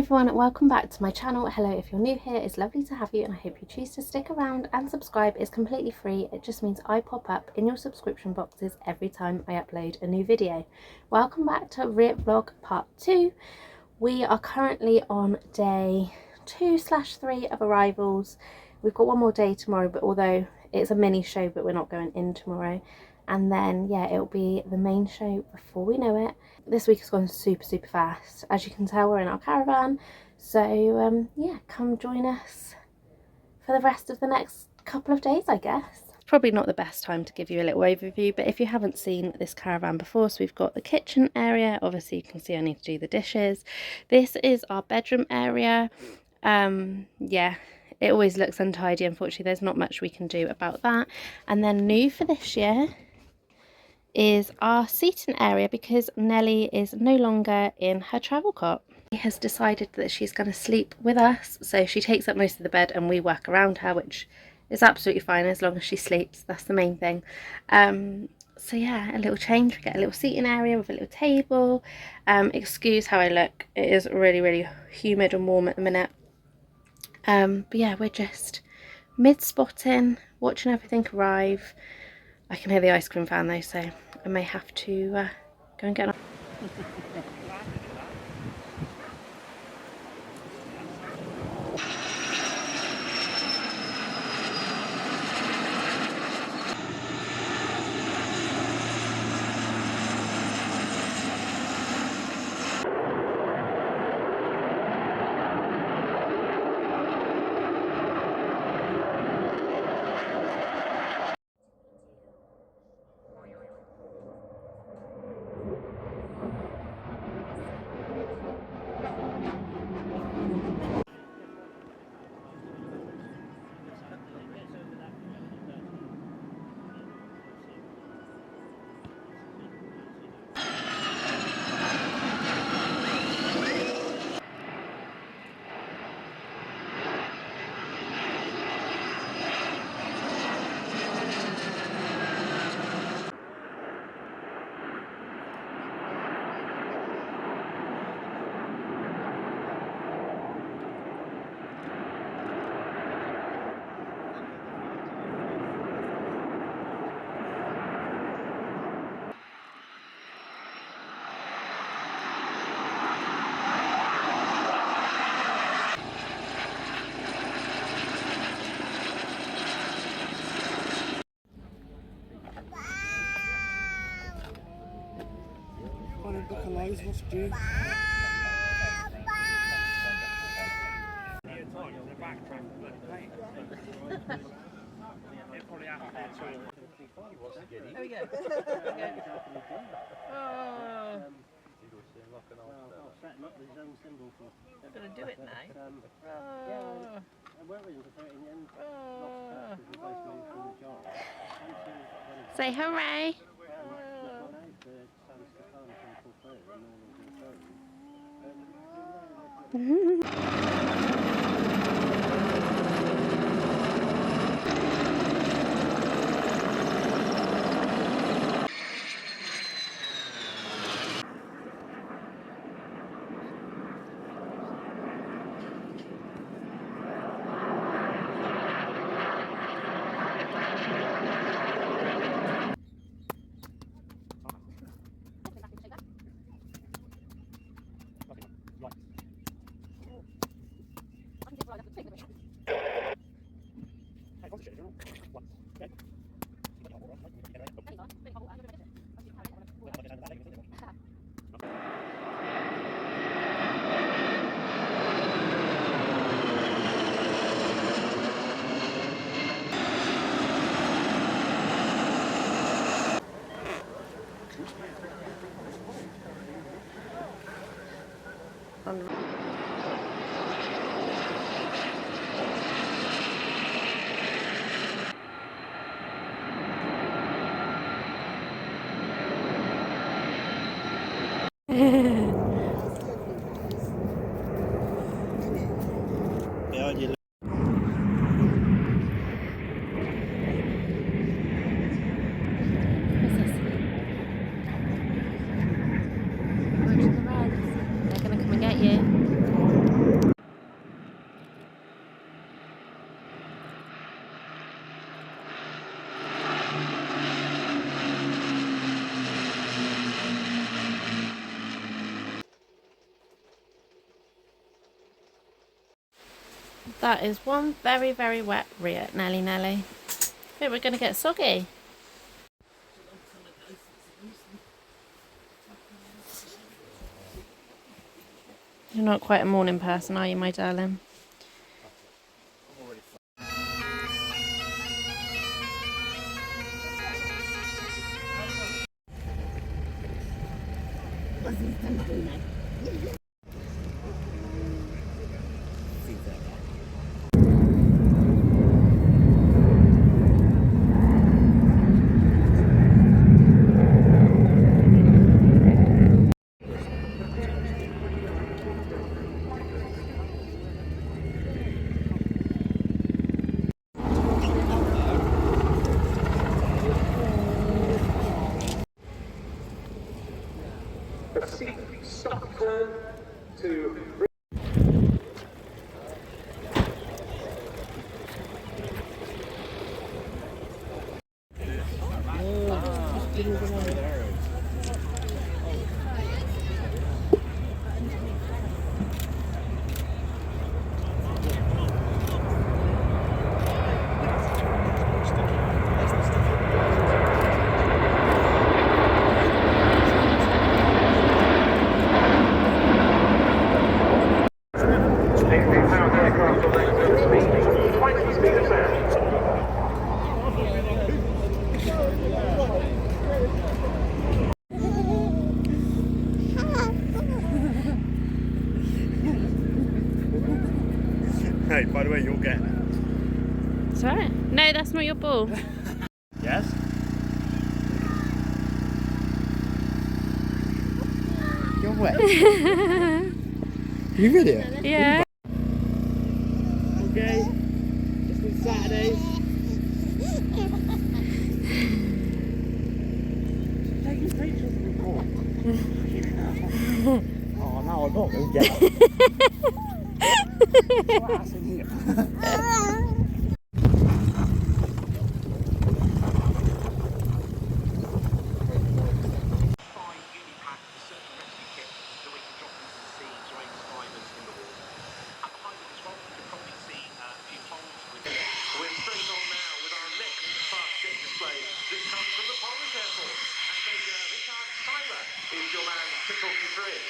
everyone, welcome back to my channel. Hello, if you're new here, it's lovely to have you and I hope you choose to stick around and subscribe. It's completely free. It just means I pop up in your subscription boxes every time I upload a new video. Welcome back to RIAT vlog part 2. We are currently on day 2/3 of arrivals. We've got one more day tomorrow, but although it's a mini show, but we're not going in tomorrow. And then yeah, it'll be the main show before we know it. This week has gone super fast. As you can tell, we're in our caravan, so yeah, come join us for the rest of the next couple of days, I guess. It's probably not the best time to give you a little overview, but if you haven't seen this caravan before, so we've got the kitchen area. Obviously you can see I need to do the dishes. This is our bedroom area. Yeah, it always looks untidy. Unfortunately, there's not much we can do about that. And then new for this year is our seating area, because Nellie is no longer in her travel cot. She has decided that she's going to sleep with us, so she takes up most of the bed and we work around her, which is absolutely fine as long as she sleeps. That's the main thing. So yeah, a little change. We get a little seating area with a little table. Excuse how I look, it is really humid and warm at the minute. But yeah, we're just mid-spotting, watching everything arrive. I can hear the ice cream van though, so I may have to go and get on. There we go. Gonna do it now. Say hooray! They're gonna come and get you. That is one very, very wet RIAT, Nelly Nelly. I think we're going to get soggy. You're not quite a morning person, are you, my darling? Stop turn to Hey, by the way, you're getting it. Sorry. No, that's not your ball. Yes? You're wet. You video? Yeah. Okay. Just on Saturdays. Taking pictures of the ball. Oh no, I'm not going to get it. Glass in here. We're straight on now with our next fast jet display. This comes from the Polish Air Force, and Major Richard Seiler is your man to talk you through it.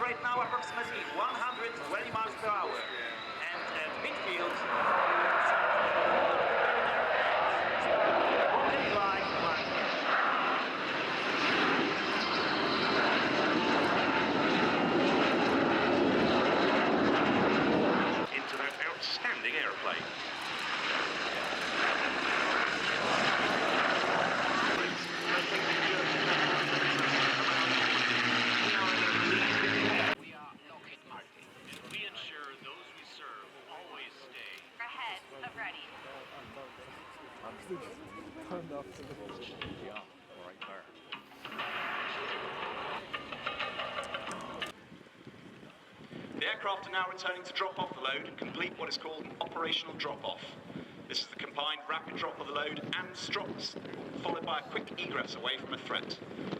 Right now approximately 120 miles per hour, and at midfield, like into that outstanding aeroplane. The aircraft are now returning to drop off the load and complete what is called an operational drop-off. This is the combined rapid drop of the load and strops, followed by a quick egress away from a threat.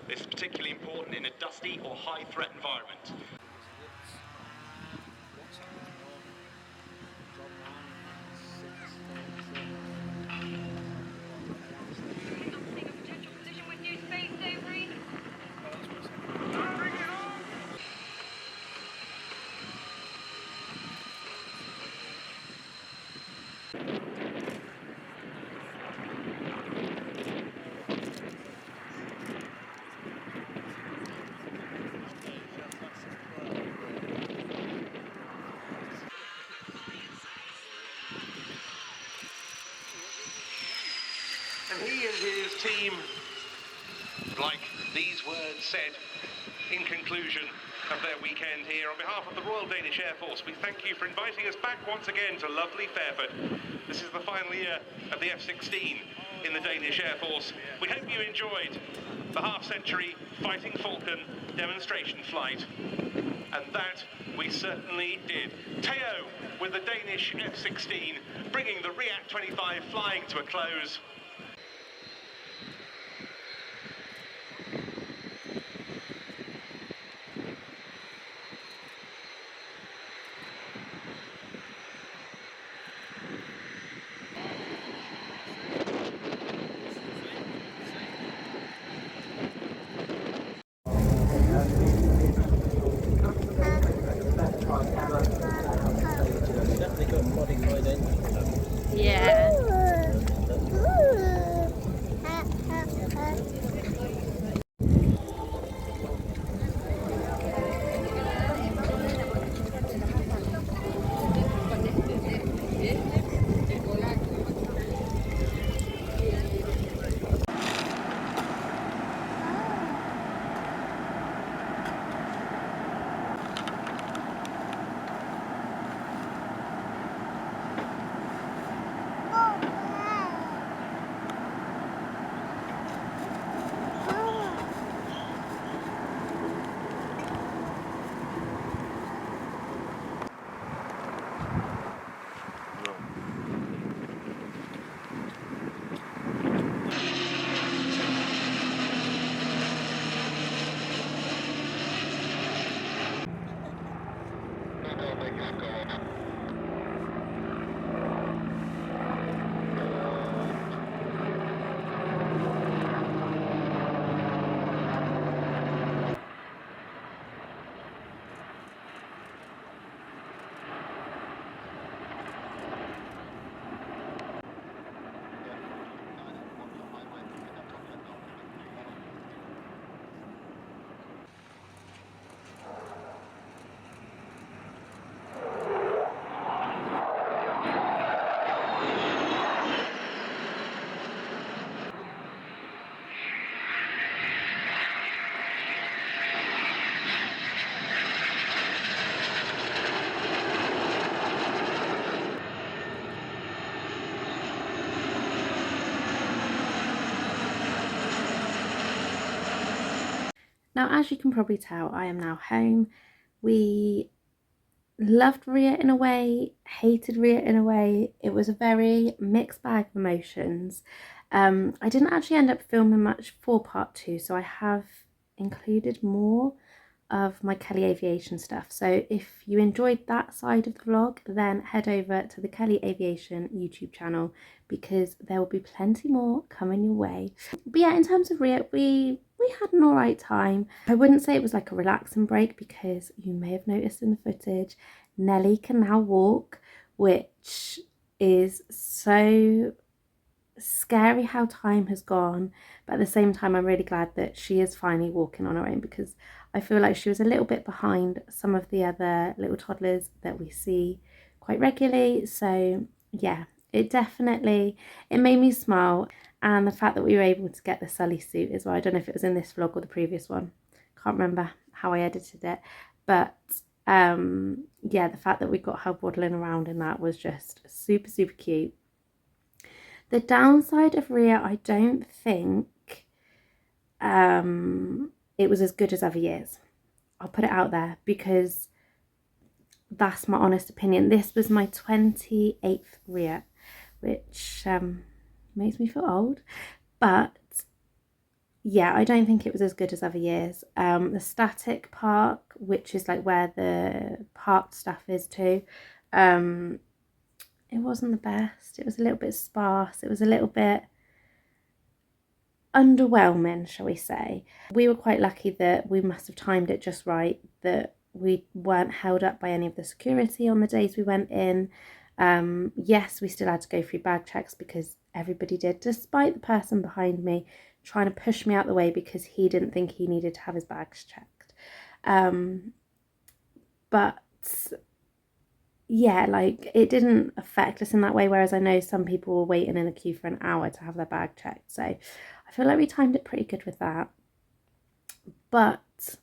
This is particularly important in a dusty or high-threat environment. And he and his team, like these words said in conclusion of their weekend here, on behalf of the Royal Danish Air Force, we thank you for inviting us back once again to lovely Fairford. This is the final year of the F-16 in the Danish Air Force. We hope you enjoyed the half-century Fighting Falcon demonstration flight. and that we certainly did. Teo with the Danish F-16, bringing the RIAT 25 flying to a close. Yeah. Now, as you can probably tell, I am now home. We loved RIAT in a way, hated RIAT in a way. It was a very mixed bag of emotions. I didn't actually end up filming much for part 2, so I have included more of my Kelly Aviation stuff. So if you enjoyed that side of the vlog, then head over to the Kelly Aviation YouTube channel, because there will be plenty more coming your way. But yeah, in terms of RIAT, we had an alright time. I wouldn't say it was like a relaxing break, because you may have noticed in the footage, Nelly can now walk, which is so scary how time has gone. But at the same time, I'm really glad that she is finally walking on her own, because I feel like she was a little bit behind some of the other little toddlers that we see quite regularly. So yeah, it made me smile. And the fact that we were able to get the Sully suit as well. I don't know if it was in this vlog or the previous one. Can't remember how I edited it. But yeah, the fact that we got her waddling around in that was just super, super cute. The downside of RIAT, I don't think it was as good as other years. I'll put it out there, because that's my honest opinion. This was my 28th RIAT, which makes me feel old, but yeah, I don't think it was as good as other years. The static park, which is like where the park stuff is too, it wasn't the best. It was a little bit sparse. It was a little bit underwhelming, shall we say. We were quite lucky that we must have timed it just right, that we weren't held up by any of the security on the days we went in. Yes, we still had to go through bag checks, because everybody did, despite the person behind me trying to push me out the way because he didn't think he needed to have his bags checked. But yeah, like, it didn't affect us in that way, whereas I know some people were waiting in a queue for an hour to have their bag checked. So I feel like we timed it pretty good with that. But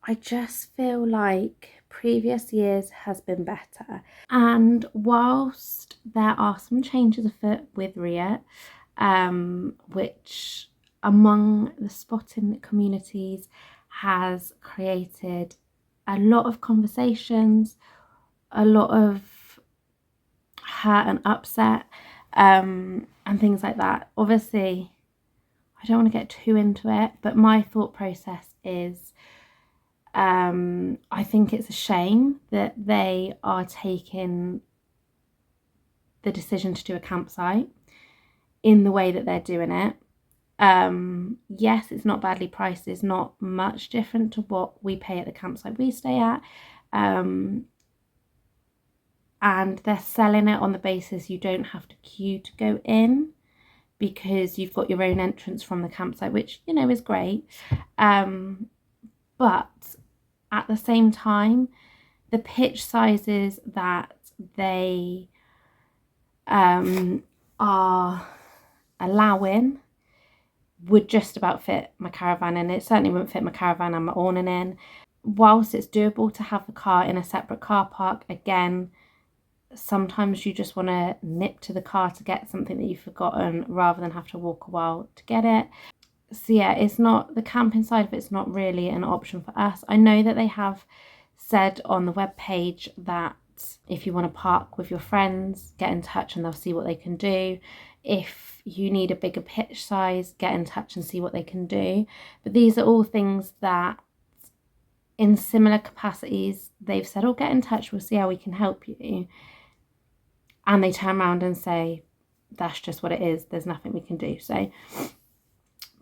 I just feel like previous years has been better. And whilst there are some changes afoot with RIAT, which among the spotting communities has created a lot of conversations, a lot of hurt and upset, and things like that. Obviously, I don't want to get too into it, but my thought process is I think it's a shame that they are taking the decision to do a campsite in the way that they're doing it. Yes, it's not badly priced. It's not much different to what we pay at the campsite we stay at. And they're selling it on the basis you don't have to queue to go in because you've got your own entrance from the campsite, which, you know, is great. But at the same time, the pitch sizes that they are allowing would just about fit my caravan, and it certainly wouldn't fit my caravan and my awning in. Whilst it's doable to have the car in a separate car park, again, sometimes you just want to nip to the car to get something that you've forgotten rather than have to walk a while to get it. So yeah, it's not, the camping side of it's not really an option for us. I know that they have said on the webpage that if you want to park with your friends, get in touch and they'll see what they can do. If you need a bigger pitch size, get in touch and see what they can do. But these are all things that in similar capacities they've said, oh, get in touch, we'll see how we can help you. And they turn around and say, that's just what it is, there's nothing we can do. So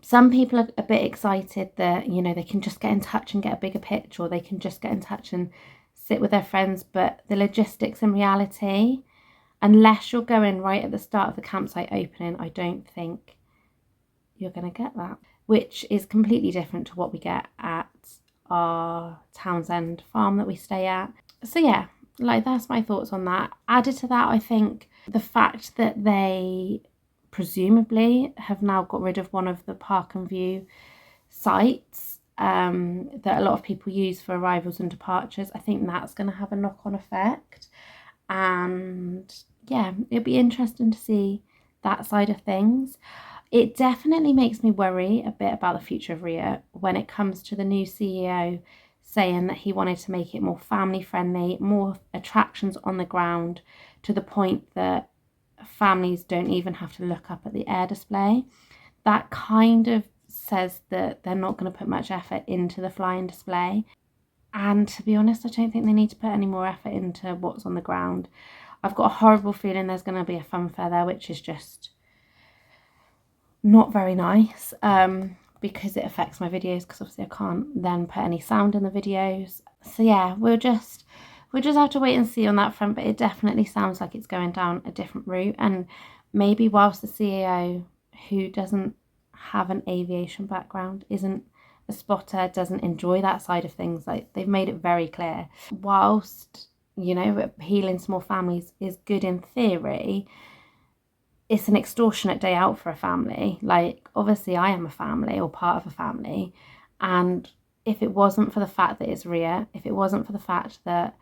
some people are a bit excited that, you know, they can just get in touch and get a bigger pitch, or they can just get in touch and sit with their friends. But the logistics in reality, unless you're going right at the start of the campsite opening, I don't think you're going to get that, which is completely different to what we get at our Townend Farm that we stay at. So yeah, like, that's my thoughts on that. Added to that, I think the fact that they presumably have now got rid of one of the park and view sites that a lot of people use for arrivals and departures, I think that's going to have a knock-on effect. And yeah, it'll be interesting to see that side of things. It definitely makes me worry a bit about the future of RIAT when it comes to the new CEO saying that he wanted to make it more family friendly, more attractions on the ground, to the point that families don't even have to look up at the air display. That kind of says that they're not going to put much effort into the flying display. And to be honest, I don't think they need to put any more effort into what's on the ground. I've got a horrible feeling there's going to be a fun fair there, which is just not very nice, because it affects my videos, because obviously I can't then put any sound in the videos. So yeah, we'll just have to wait and see on that front, but it definitely sounds like it's going down a different route. And maybe whilst the CEO, who doesn't have an aviation background, isn't a spotter, doesn't enjoy that side of things, like, they've made it very clear, whilst, you know, appealing to more families is good in theory, it's an extortionate day out for a family. Like, obviously I am a family, or part of a family, and if it wasn't for the fact that it's RIAT, if it wasn't for the fact that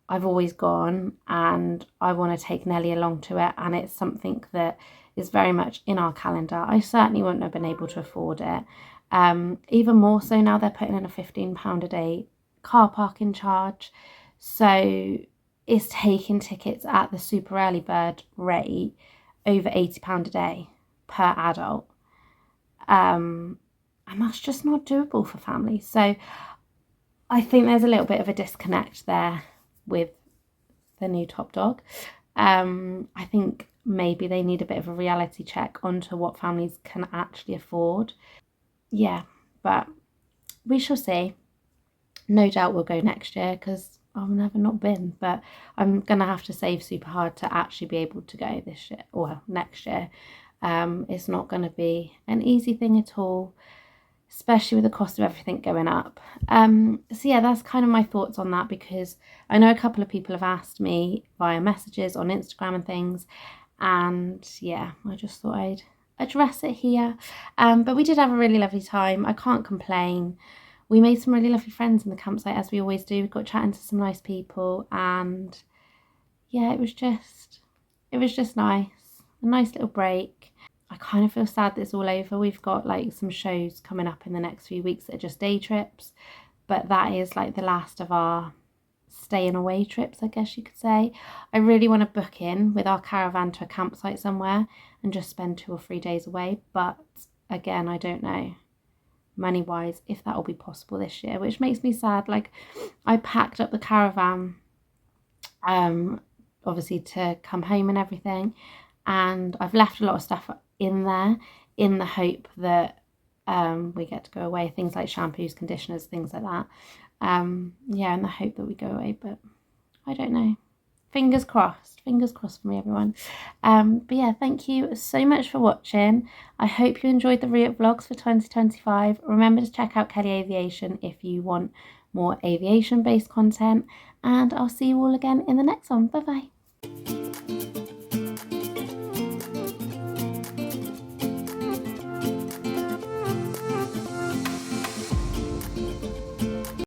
I've always gone and I want to take Nelly along to it, and it's something that is very much in our calendar, I certainly wouldn't have been able to afford it. Even more so now they're putting in a £15 a day car parking charge, so it's taking tickets at the super early bird rate over £80 a day per adult, and that's just not doable for families. So I think there's a little bit of a disconnect there with the new top dog. I think maybe they need a bit of a reality check onto what families can actually afford. Yeah, but we shall see. No doubt we'll go next year, because I've never not been, but I'm gonna have to save super hard to actually be able to go this year or next year. It's not going to be an easy thing at all, especially with the cost of everything going up. So yeah, that's kind of my thoughts on that, because I know a couple of people have asked me via messages on Instagram and things, and yeah, I just thought I'd address it here. But we did have a really lovely time. I can't complain. We made some really lovely friends in the campsite, as we always do. We got chatting to some nice people, and yeah, it was just nice. A nice little break. I kind of feel sad that it's all over. We've got like some shows coming up in the next few weeks that are just day trips, but that is like the last of our staying away trips, I guess you could say. I really want to book in with our caravan to a campsite somewhere and just spend 2 or 3 days away, but again, I don't know money wise if that will be possible this year, which makes me sad. Like, I packed up the caravan obviously to come home and everything, and I've left a lot of stuff in there in the hope that we get to go away, things like shampoos, conditioners, things like that. Yeah, in the hope that we go away, but I don't know. Fingers crossed for me, everyone. But yeah, thank you so much for watching. I hope you enjoyed the RIAT vlogs for 2025. Remember to check out Kelly Aviation if you want more aviation based content, and I'll see you all again in the next one. Bye bye.